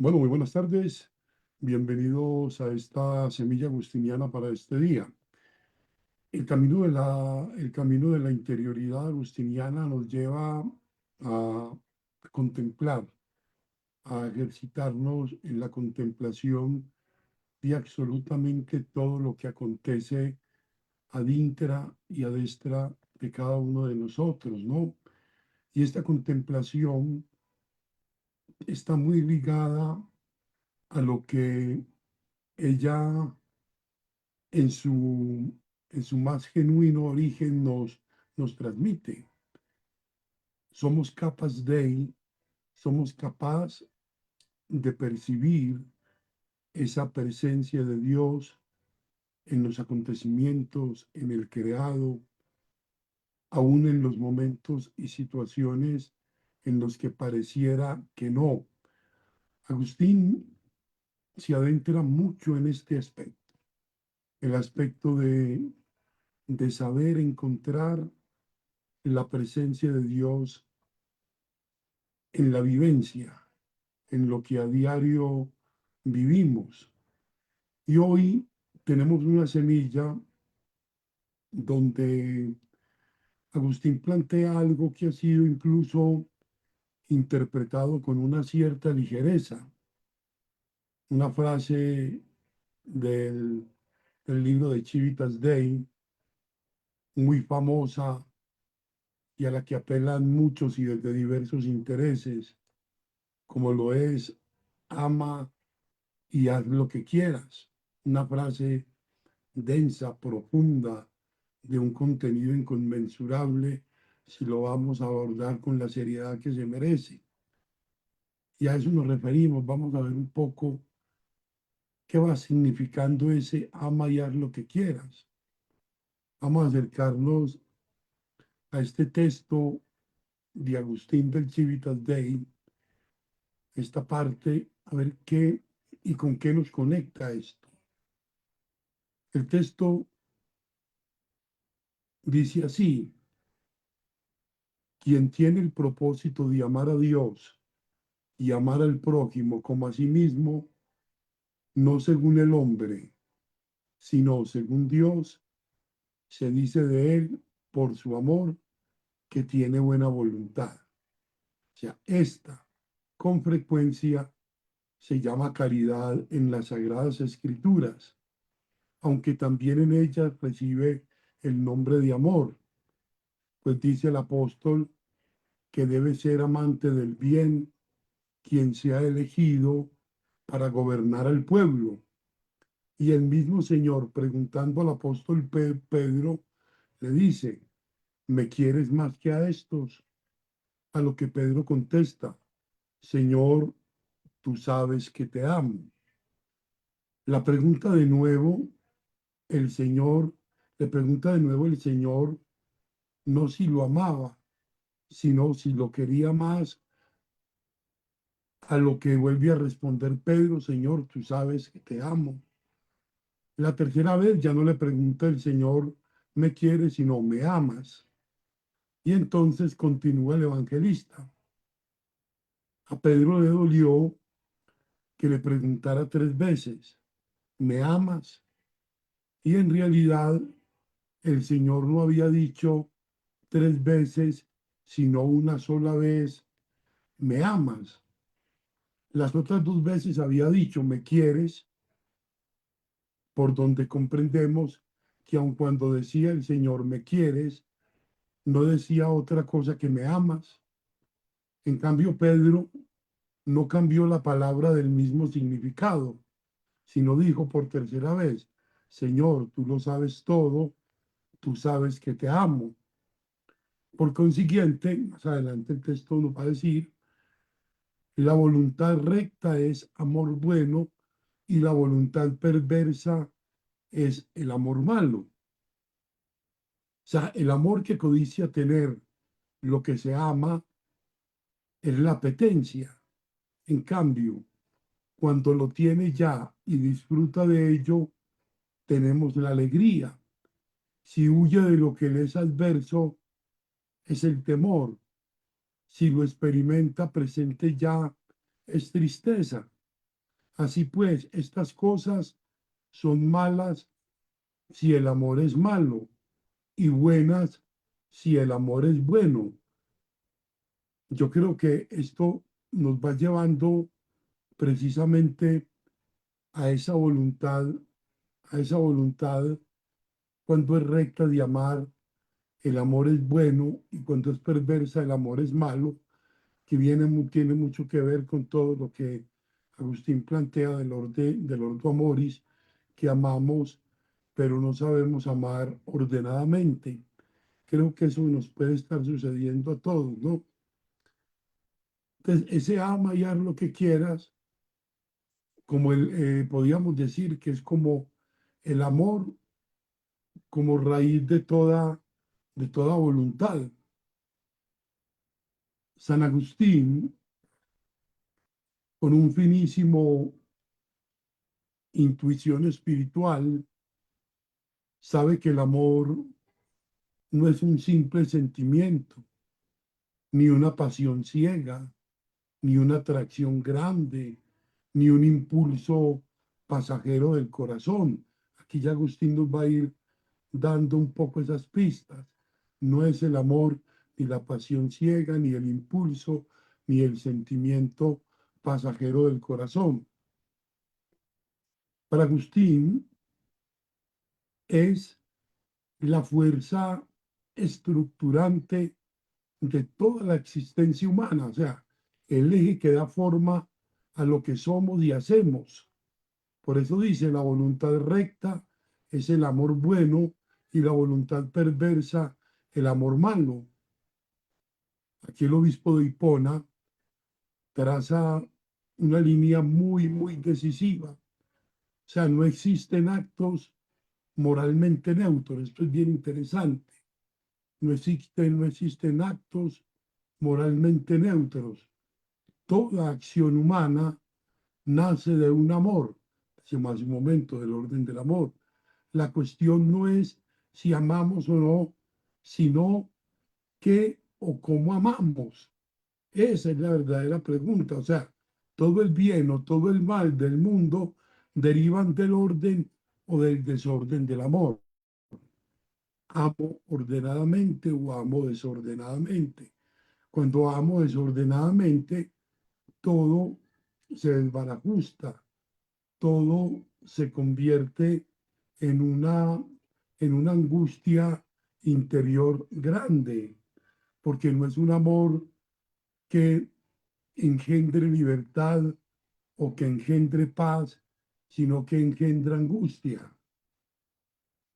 Bueno, muy buenas tardes. Bienvenidos a esta semilla agustiniana para este día. El camino de la interioridad agustiniana nos lleva a contemplar, a ejercitarnos en la contemplación de absolutamente todo lo que acontece ad intra y ad extra de cada uno de nosotros, ¿no? Y esta contemplación está muy ligada a lo que ella en su, en su más genuino origen nos transmite. Somos somos capaces de percibir esa presencia de Dios en los acontecimientos, en el creado, aún en los momentos y situaciones en los que pareciera que no. Agustín se adentra mucho en este aspecto, el aspecto de saber encontrar la presencia de Dios en la vivencia, en lo que a diario vivimos. Y hoy tenemos una semilla donde Agustín plantea algo que ha sido incluso interpretado con una cierta ligereza. Una frase del, del libro de Civitas Dei, muy famosa y a la que apelan muchos y desde diversos intereses, como lo es ama y haz lo que quieras. Una frase densa, profunda, de un contenido inconmensurable si lo vamos a abordar con la seriedad que se merece. Y a eso nos referimos. Vamos a ver un poco qué va significando ese ama y haz lo que quieras. Vamos a acercarnos a este texto de Agustín del Civitas Dei, esta parte, a ver qué y con qué nos conecta esto. El texto dice así: quien tiene el propósito de amar a Dios y amar al prójimo como a sí mismo, no según el hombre, sino según Dios, se dice de él por su amor que tiene buena voluntad. O sea, esta con frecuencia se llama caridad en las Sagradas Escrituras, aunque también en ellas recibe el nombre de amor, pues dice el apóstol que debe ser amante del bien quien se ha elegido para gobernar al pueblo. Y el mismo Señor, preguntando al apóstol Pedro, le dice, ¿me quieres más que a estos? A lo que Pedro contesta, Señor, tú sabes que te amo. La pregunta de nuevo, el Señor, le pregunta de nuevo el Señor, no si lo amaba, sino si lo quería más, a lo que vuelve a responder Pedro, Señor, tú sabes que te amo. La tercera vez ya no le pregunta el Señor, ¿me quieres? Sino, ¿me amas? Y entonces continúa el evangelista. A Pedro le dolió que le preguntara tres veces, ¿me amas? Y en realidad el Señor no había dicho tres veces, sino una sola vez, ¿me amas? Las otras dos veces había dicho, ¿me quieres? Por donde comprendemos que aun cuando decía el Señor, ¿me quieres? No decía otra cosa que me amas. En cambio, Pedro no cambió la palabra del mismo significado, sino dijo por tercera vez, Señor, tú lo sabes todo, tú sabes que te amo. Por consiguiente, más adelante el texto nos va a decir, la voluntad recta es amor bueno y la voluntad perversa es el amor malo. O sea, el amor que codicia tener lo que se ama es la apetencia. En cambio, cuando lo tiene ya y disfruta de ello, tenemos la alegría. Si huye de lo que le es adverso, es el temor. Si lo experimenta presente ya, es tristeza. Así pues, estas cosas son malas si el amor es malo y buenas si el amor es bueno. Yo creo que esto nos va llevando precisamente a esa voluntad cuando es recta de amar, el amor es bueno y cuando es perversa, el amor es malo, que tiene mucho que ver con todo lo que Agustín plantea del ordo amoris, que amamos, pero no sabemos amar ordenadamente. Creo que eso nos puede estar sucediendo a todos, ¿no? Entonces, ese ama y haz lo que quieras, como podríamos decir que es como el amor como raíz de toda voluntad. San Agustín, con un finísimo intuición espiritual, sabe que el amor no es un simple sentimiento, ni una pasión ciega, ni una atracción grande, ni un impulso pasajero del corazón. Aquí ya Agustín nos va a ir dando un poco esas pistas. No es el amor, ni la pasión ciega, ni el impulso, ni el sentimiento pasajero del corazón. Para Agustín es la fuerza estructurante de toda la existencia humana, o sea, el eje que da forma a lo que somos y hacemos. Por eso dice, la voluntad recta es el amor bueno y la voluntad perversa el amor malo. Aquí el obispo de Hipona traza una línea muy, muy decisiva. O sea, no existen actos moralmente neutros. Esto es bien interesante. No existen actos moralmente neutros. Toda acción humana nace de un amor. Decimos hace un momento del orden del amor. La cuestión no es si amamos o no, sino qué o cómo amamos. Esa es la verdadera pregunta. O sea, todo el bien o todo el mal del mundo derivan del orden o del desorden del amor. Amo ordenadamente o amo desordenadamente. Cuando amo desordenadamente, todo se desbarajusta, todo se convierte en en una angustia interior grande, porque no es un amor que engendre libertad o que engendre paz, sino que engendra angustia.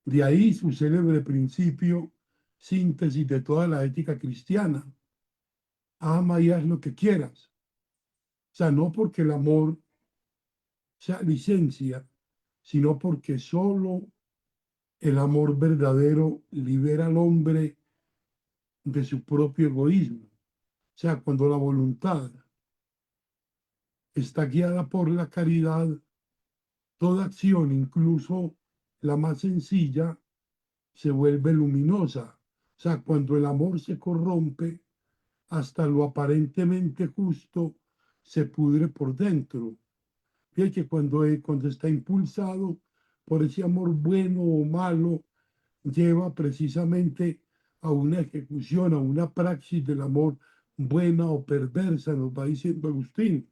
De ahí su célebre principio, síntesis de toda la ética cristiana. Ama y haz lo que quieras. O sea, no porque el amor sea licencia, sino porque solo el amor verdadero libera al hombre de su propio egoísmo. O sea, cuando la voluntad está guiada por la caridad, toda acción, incluso la más sencilla, se vuelve luminosa. O sea, cuando el amor se corrompe, hasta lo aparentemente justo se pudre por dentro. Fíjate que cuando está impulsado por ese amor bueno o malo, lleva precisamente a una ejecución, a una praxis del amor buena o perversa, nos va diciendo Agustín.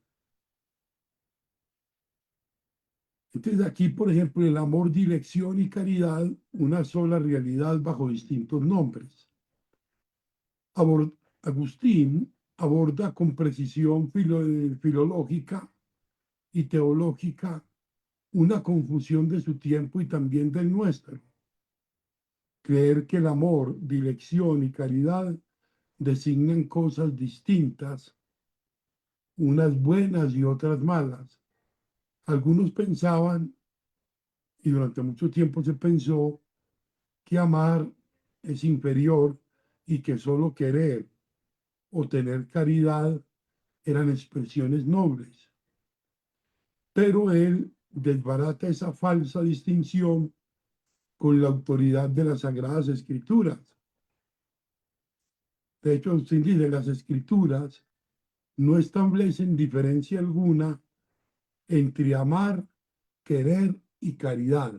Entonces aquí, por ejemplo, el amor, dirección y caridad, una sola realidad bajo distintos nombres. Agustín aborda con precisión filológica y teológica una confusión de su tiempo y también del nuestro. Creer que el amor, dirección y caridad designan cosas distintas, unas buenas y otras malas. Algunos pensaban, y durante mucho tiempo se pensó, que amar es inferior y que solo querer o tener caridad eran expresiones nobles. Pero él desbarata esa falsa distinción con la autoridad de las Sagradas Escrituras. De hecho, usted dice, las Escrituras no establecen diferencia alguna entre amar, querer y caridad.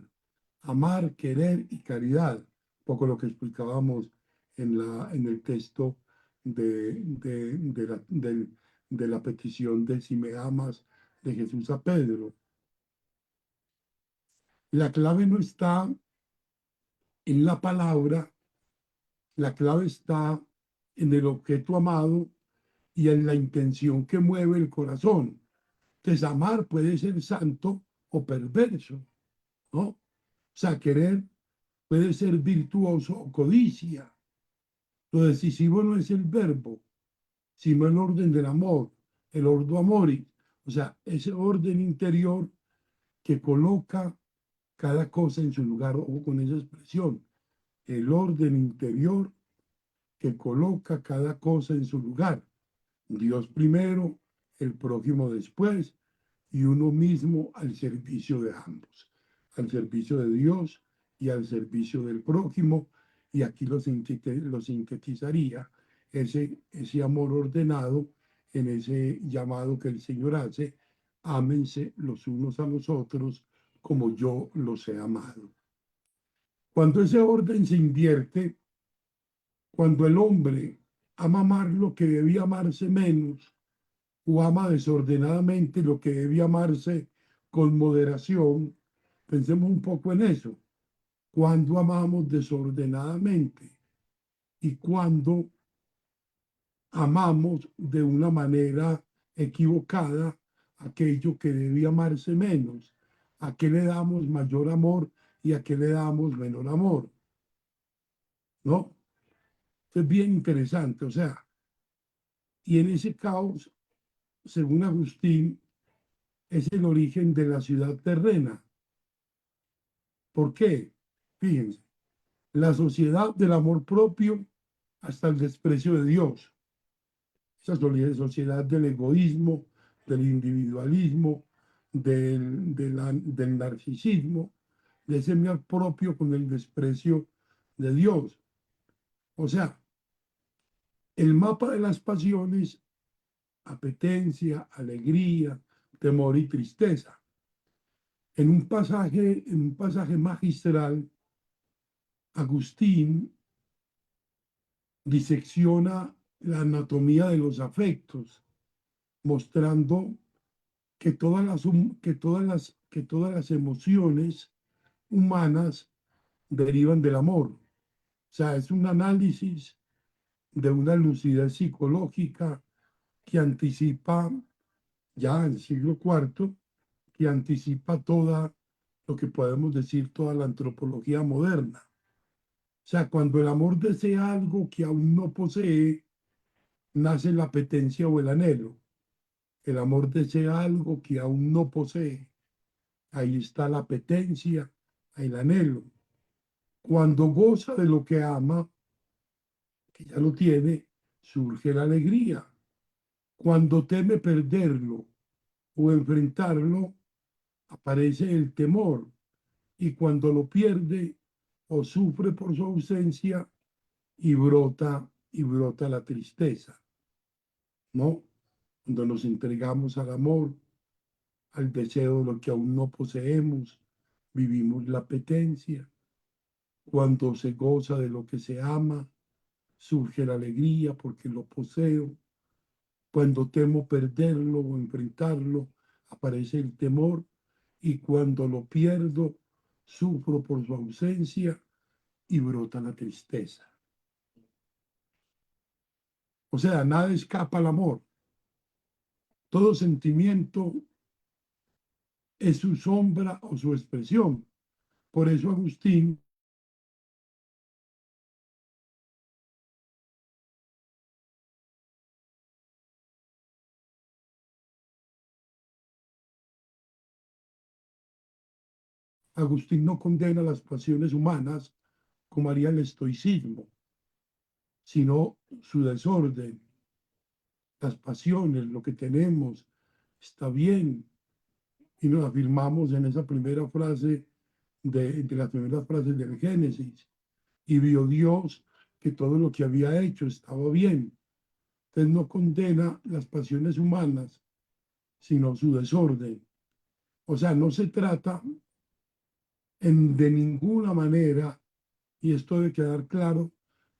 Amar, querer y caridad. Un poco lo que explicábamos en el texto de la petición de si me amas de Jesús a Pedro. La clave no está en la palabra, la clave está en el objeto amado y en la intención que mueve el corazón. Entonces, amar puede ser santo o perverso, ¿no? O sea, querer puede ser virtuoso o codicia. Lo decisivo no es el verbo, sino el orden del amor, el ordo amoris. O sea, ese orden interior que coloca cada cosa en su lugar, o con esa expresión, el orden interior que coloca cada cosa en su lugar. Dios primero, el prójimo después y uno mismo al servicio de ambos, al servicio de Dios y al servicio del prójimo. Y aquí lo sintetizaría ese amor ordenado en ese llamado que el Señor hace: ámense los unos a los otros como yo los he amado. Cuando ese orden se invierte, cuando el hombre ama amar lo que debía amarse menos, o ama desordenadamente lo que debía amarse con moderación, pensemos un poco en eso. Cuando amamos desordenadamente y cuando amamos de una manera equivocada aquello que debía amarse menos, a qué le damos mayor amor y a qué le damos menor amor, ¿no? Es bien interesante, o sea, y en ese caos, según Agustín, es el origen de la ciudad terrena. ¿Por qué? Fíjense, la sociedad del amor propio hasta el desprecio de Dios. Esa sociedad del egoísmo, del individualismo, del narcisismo, de ese amor propio con el desprecio de Dios. O sea, el mapa de las pasiones: apetencia, alegría, temor y tristeza. En un pasaje magistral, Agustín disecciona la anatomía de los afectos, mostrando que todas las emociones humanas derivan del amor. O sea, es un análisis de una lucidez psicológica que anticipa, ya en el siglo IV, que anticipa toda lo que podemos decir, toda la antropología moderna. O sea, cuando el amor desea algo que aún no posee, nace la apetencia o el anhelo. El amor desea algo que aún no posee. Ahí está la apetencia, el anhelo. Cuando goza de lo que ama, que ya lo tiene, surge la alegría. Cuando teme perderlo o enfrentarlo, aparece el temor. Y cuando lo pierde o sufre por su ausencia, y brota la tristeza, ¿no? Cuando nos entregamos al amor, al deseo de lo que aún no poseemos, vivimos la apetencia. Cuando se goza de lo que se ama, surge la alegría porque lo poseo. Cuando temo perderlo o enfrentarlo, aparece el temor. Y cuando lo pierdo, sufro por su ausencia y brota la tristeza. O sea, nada escapa al amor. Todo sentimiento es su sombra o su expresión. Por eso Agustín no condena las pasiones humanas como haría el estoicismo, sino su desorden. Las pasiones, lo que tenemos, está bien. Y nos afirmamos en esa primera frase de las primeras frases del Génesis. Y vio Dios que todo lo que había hecho estaba bien. Entonces no condena las pasiones humanas, sino su desorden. O sea, no se trata de ninguna manera, y esto debe quedar claro,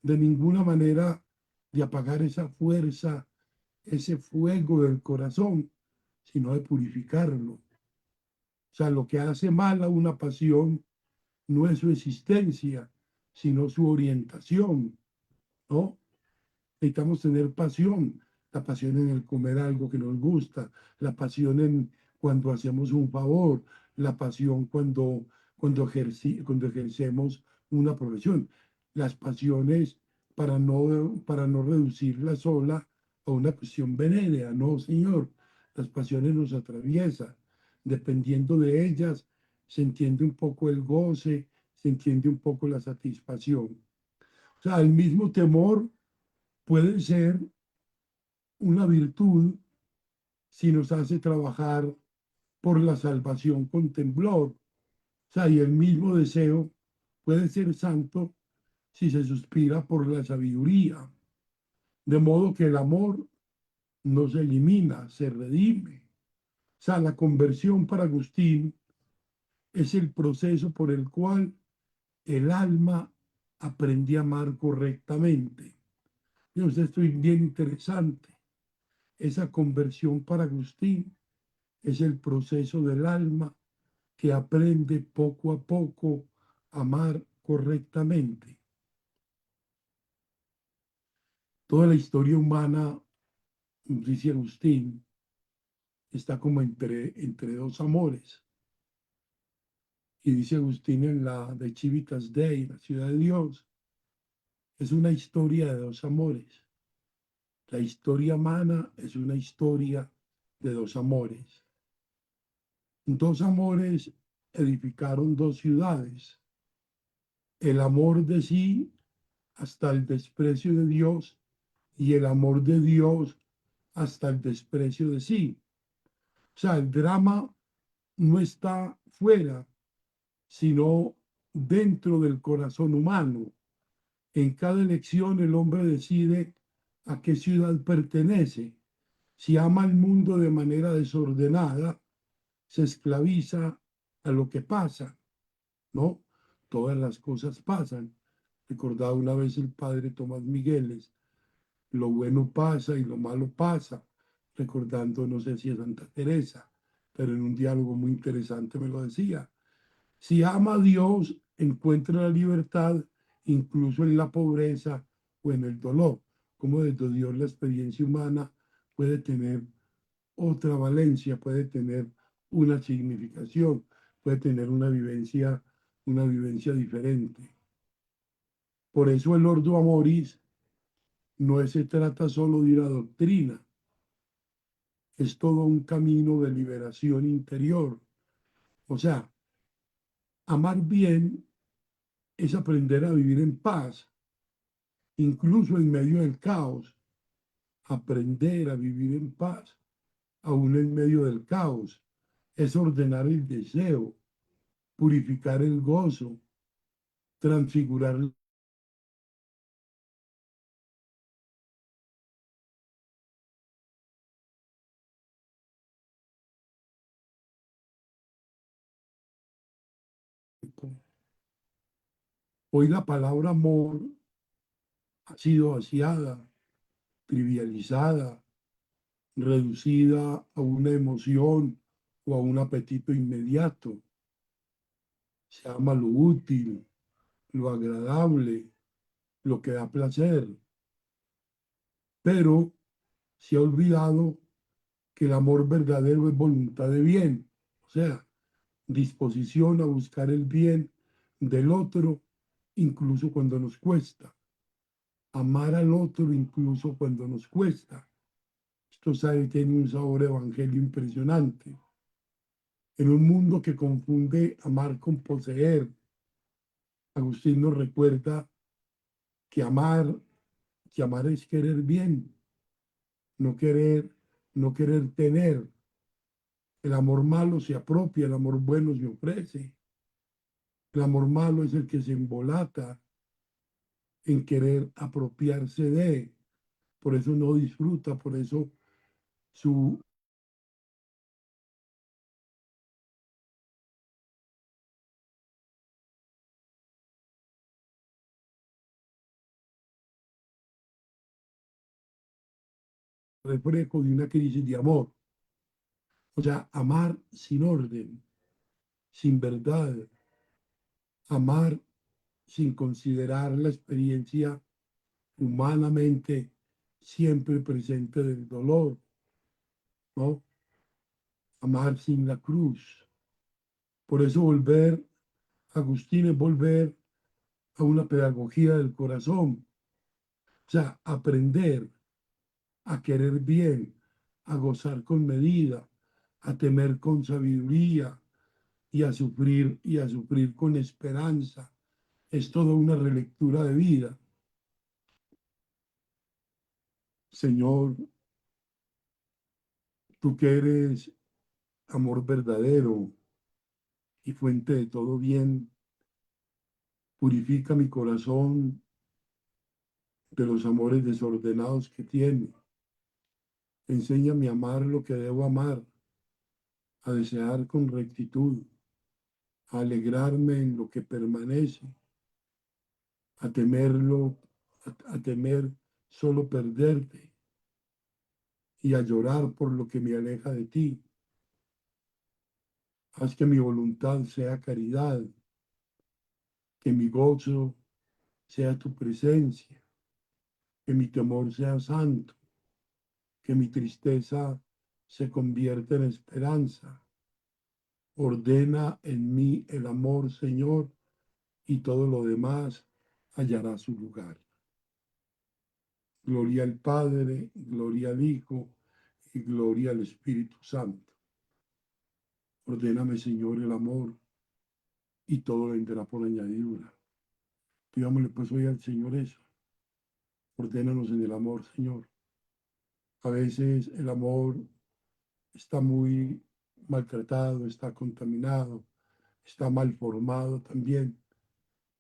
de ninguna manera de apagar esa fuerza, ese fuego del corazón, sino de purificarlo. O sea, lo que hace mal a una pasión no es su existencia, sino su orientación, ¿no? Necesitamos tener pasión, la pasión en el comer algo que nos gusta, la pasión en cuando hacemos un favor, la pasión cuando ejercemos una profesión. Las pasiones para no reducirla sola a una cuestión venérea, no, señor. Las pasiones nos atraviesan. Dependiendo de ellas, se entiende un poco el goce, se entiende un poco la satisfacción. O sea, el mismo temor puede ser una virtud si nos hace trabajar por la salvación con temblor. O sea, y el mismo deseo puede ser santo si se suspira por la sabiduría. De modo que el amor no se elimina, se redime. O sea, la conversión para Agustín es el proceso por el cual el alma aprende a amar correctamente. Y esto es bien interesante. Esa conversión para Agustín es el proceso del alma que aprende poco a poco a amar correctamente. Toda la historia humana, dice Agustín, está como entre dos amores. Y dice Agustín en la de Civitas Dei, la ciudad de Dios, es una historia de dos amores. La historia humana es una historia de dos amores. Dos amores edificaron dos ciudades. El amor de sí hasta el desprecio de Dios y el amor de Dios hasta el desprecio de sí. O sea, el drama no está fuera, sino dentro del corazón humano. En cada elección el hombre decide a qué ciudad pertenece. Si ama el mundo de manera desordenada, se esclaviza a lo que pasa, ¿no? Todas las cosas pasan. Recordaba una vez el padre Tomás Migueles, lo bueno pasa y lo malo pasa, recordando, no sé si a Santa Teresa, pero en un diálogo muy interesante me lo decía. Si ama a Dios, encuentra la libertad incluso en la pobreza o en el dolor. Como desde Dios la experiencia humana puede tener otra valencia, puede tener una significación, puede tener una vivencia diferente. Por eso el Ordo Amoris no se trata solo de una doctrina, es todo un camino de liberación interior. O sea, amar bien es aprender a vivir en paz, incluso en medio del caos, aprender a vivir en paz, aún en medio del caos. Es ordenar el deseo, purificar el gozo, transfigurar el tiempo. Hoy la palabra amor ha sido vaciada, trivializada, reducida a una emoción o a un apetito inmediato. Se ama lo útil, lo agradable, lo que da placer, pero se ha olvidado que el amor verdadero es voluntad de bien, o sea, disposición a buscar el bien del otro, incluso cuando nos cuesta. Amar al otro incluso cuando nos cuesta. Esto sabe, tiene un sabor evangelio impresionante. En un mundo que confunde amar con poseer, Agustín nos recuerda que que amar es querer bien, no querer, no querer tener. El amor malo se apropia, el amor bueno se ofrece. El amor malo es el que se embolata en querer apropiarse de, por eso no disfruta, por eso su reflejo de una crisis de amor. O sea, amar sin orden, sin verdad, amar sin considerar la experiencia humanamente siempre presente del dolor, ¿no? Amar sin la cruz. Por eso volver, Agustín, es volver a una pedagogía del corazón. O sea, aprender a querer bien, a gozar con medida, a temer con sabiduría y a sufrir con esperanza. Es toda una relectura de vida. Señor, tú que eres amor verdadero y fuente de todo bien, purifica mi corazón de los amores desordenados que tiene. Enséñame a amar lo que debo amar, a desear con rectitud, a alegrarme en lo que permanece, a temerlo, a temer solo perderte y a llorar por lo que me aleja de ti. Haz que mi voluntad sea caridad, que mi gozo sea tu presencia, que mi temor sea santo, que mi tristeza se convierta en esperanza. Ordena en mí el amor, Señor, y todo lo demás hallará su lugar. Gloria al Padre, gloria al Hijo y gloria al Espíritu Santo. Ordéname, Señor, el amor y todo vendrá por añadidura. Pidámosle pues hoy al Señor eso. Ordénanos en el amor, Señor. A veces el amor está muy maltratado, está contaminado, está mal formado también.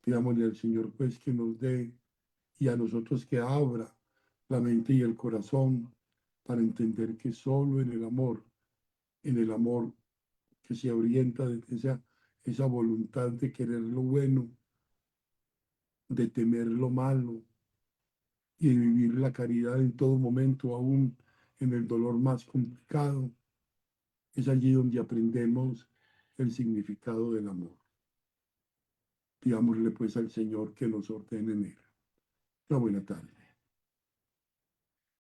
Pidámosle al Señor pues que nos dé y a nosotros que abra la mente y el corazón para entender que solo en el amor que se orienta desde esa voluntad de querer lo bueno, de temer lo malo y de vivir la caridad en todo momento, aún en el dolor más complicado, es allí donde aprendemos el significado del amor. Pidámosle pues al Señor que nos ordene en él. Una buena tarde.